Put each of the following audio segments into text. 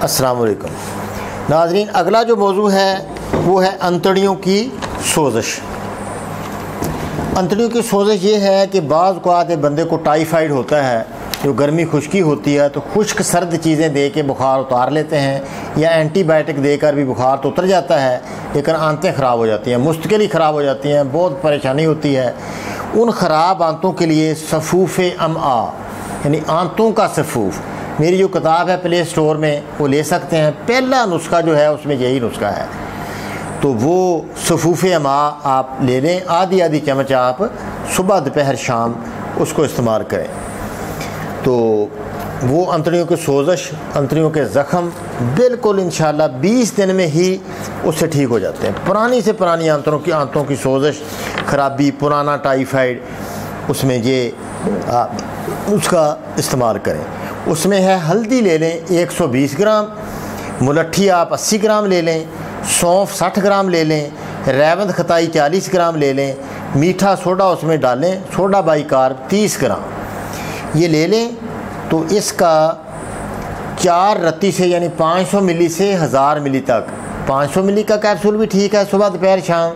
अस्सलाम वालेकुम नाज़रीन, अगला जो मौजू है वो है अंतड़ियों की सोजिश। अंतड़ियों की सोजिश ये है कि बाज़ औक़ात बंदे को टाइफाइड होता है, जो गर्मी खुश्की होती है तो खुश्क सर्द चीज़ें दे के बुखार उतार लेते हैं, या एंटीबायोटिक देकर भी बुखार तो उतर जाता है, लेकिन आंतें ख़राब हो जाती हैं, मुस्तकिल ही ख़राब हो जाती हैं, बहुत परेशानी होती है। उन ख़राब आंतों के लिए सफ़ूफ़ अमआ यानी आंतों का सफ़ूफ़, मेरी जो किताब है प्ले स्टोर में वो ले सकते हैं। पहला नुस्खा जो है उसमें यही नुस्खा है, तो वो सफ़ूफ़ अमा आप ले लें, आधी आधी चम्मच आप सुबह दोपहर शाम उसको इस्तेमाल करें, तो वो अंतड़ियों की सोजिश, अंतड़ियों के ज़ख़म बिल्कुल इंशाअल्लाह 20 दिन में ही उससे ठीक हो जाते हैं। पुरानी से पुरानी आंतों की सोजिश, ख़राबी, पुराना टाइफाइड, उसमें ये उसका इस्तेमाल करें। उसमें है हल्दी ले लें 120 ग्राम, मुलट्ठी आप 80 ग्राम ले लें, सौंफ 60 ग्राम ले लें, रेवंत खताई 40 ग्राम ले लें, मीठा सोडा उसमें डालें, सोडा बाइकार्ब 30 ग्राम ये ले लें। तो इसका 4 रत्ती से यानी 500 मिली से 1000 मिली तक, 500 मिली का कैप्सूल भी ठीक है सुबह दोपहर शाम,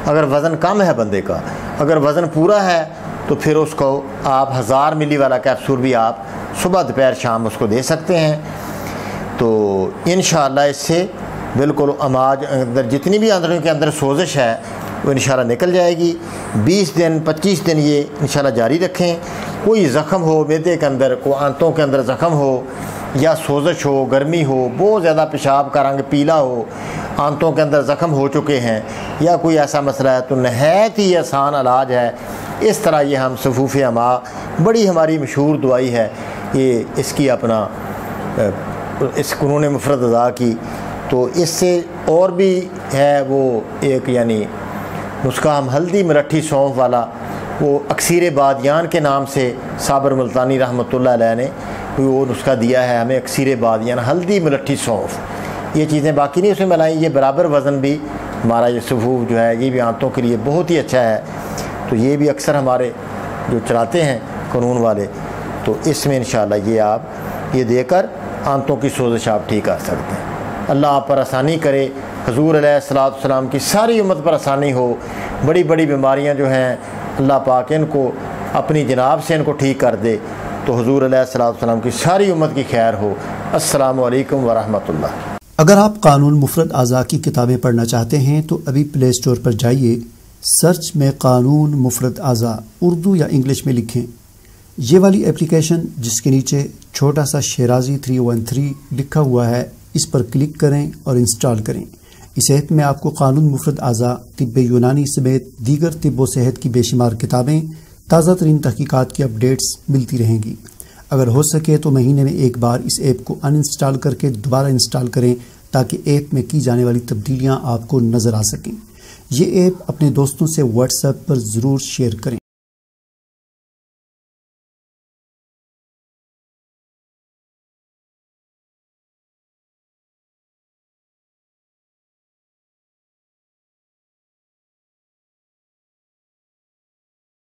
अगर वज़न कम है बंदे का। अगर वज़न पूरा है तो फिर उसको आप 1000 मिली वाला कैप्सूल भी आप सुबह दोपहर शाम उसको दे सकते हैं। तो इंशाअल्लाह इससे बिल्कुल अमाज अंदर जितनी भी अंदरों के अंदर सोजिश है वो इंशाअल्लाह निकल जाएगी। 20 दिन 25 दिन ये इंशाअल्लाह जारी रखें। कोई ज़ख़म हो मैदे के अंदर, कोई आंतों के अंदर ज़ख़म हो, या सोजिश हो, गर्मी हो, बहुत ज़्यादा पेशाब का रंग पीला हो, आंतों के अंदर ज़ख़म हो चुके हैं, या कोई ऐसा मसला है, तो नहायत ही आसान इलाज है। इस तरह ये हम सफ़ूफ़ अमा, बड़ी हमारी मशहूर दवाई है ये, इसकी अपना इस क़ुनून मुफ़रद अज़ा की, तो इससे और भी है वो एक यानी नुस्खा, हम हल्दी मुलट्ठी सौंफ वाला, वो अक्सीर बादियान के नाम से साबर मुल्तानी रहमतुल्लाह अलैह ने वो नुस्खा दिया है हमें, अक्सीर बादियान हल्दी मुलट्ठी सौंफ, ये चीज़ें बाकी नहीं उसमें मिलाई। ये बराबर वज़न भी हमारा ये सफ़ूफ़ जो है ये भी आंतों के लिए बहुत ही अच्छा है, तो ये भी अक्सर हमारे जो चलाते हैं कानून वाले, तो इसमें इंशाअल्लाह ये आप ये देकर आंतों की सोजिश आप ठीक कर सकते हैं। अल्लाह आप पर आसानी करे, हुज़ूर अलैहिस्सलाम की सारी उम्मत पर आसानी हो। बड़ी बड़ी बीमारियां जो हैं अल्लाह पाक इनको अपनी जनाब से इनको ठीक कर दे, तो हुज़ूर अलैहिस्सलाम की सारी उम्मत की खैर हो। अस्सलामु अलैकुम व रहमतुल्लाह। अगर आप कानून मुफ़रद आज़ा की किताबें पढ़ना चाहते हैं तो अभी प्ले स्टोर पर जाइए, सर्च में कानून मुफ़रद आज़ा उर्दू या इंग्लिश में लिखें। ये वाली एप्लीकेशन जिसके नीचे छोटा सा शेराज़ी 313 लिखा हुआ है, इस पर क्लिक करें और इंस्टॉल करें। इस ऐप में आपको कानून मुफ़रद आज़ा, तिब्ब यूनानी समेत दीगर तिब्ब व सेहत की बेशुमार किताबें, ताज़ा तरीन तहकीकात की अपडेट्स मिलती रहेंगी। अगर हो सके तो महीने में एक बार इस ऐप को अनइंस्टॉल करके दोबारा इंस्टॉल करें, ताकि ऐप में की जाने वाली तब्दीलियाँ आपको नज़र आ सकें। ये ऐप अपने दोस्तों से व्हाट्सएप पर ज़रूर शेयर करें।